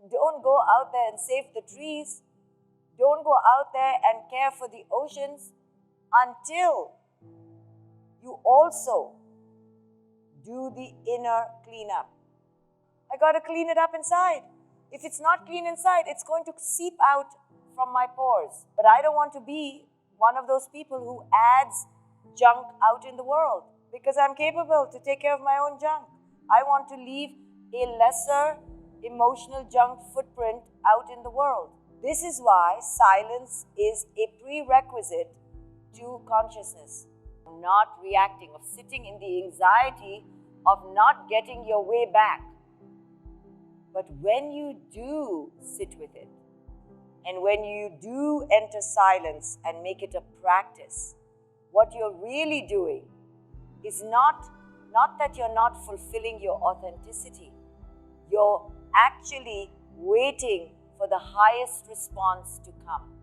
Don't go out there and save the trees. Don't go out there and care for the oceans until you also do the inner cleanup. I got to clean it up inside. If it's not clean inside, it's going to seep out from my pores. But I don't want to be one of those people who adds junk out in the world, because I'm capable to take care of my own junk. I want to leave a lesser emotional junk footprint out in the world. This is why silence is a prerequisite to consciousness. Not reacting, of sitting in the anxiety of not getting your way back. But when you do sit with it, and when you do enter silence and make it a practice, what you're really doing is not that you're not fulfilling your authenticity. You're actually waiting for the highest response to come.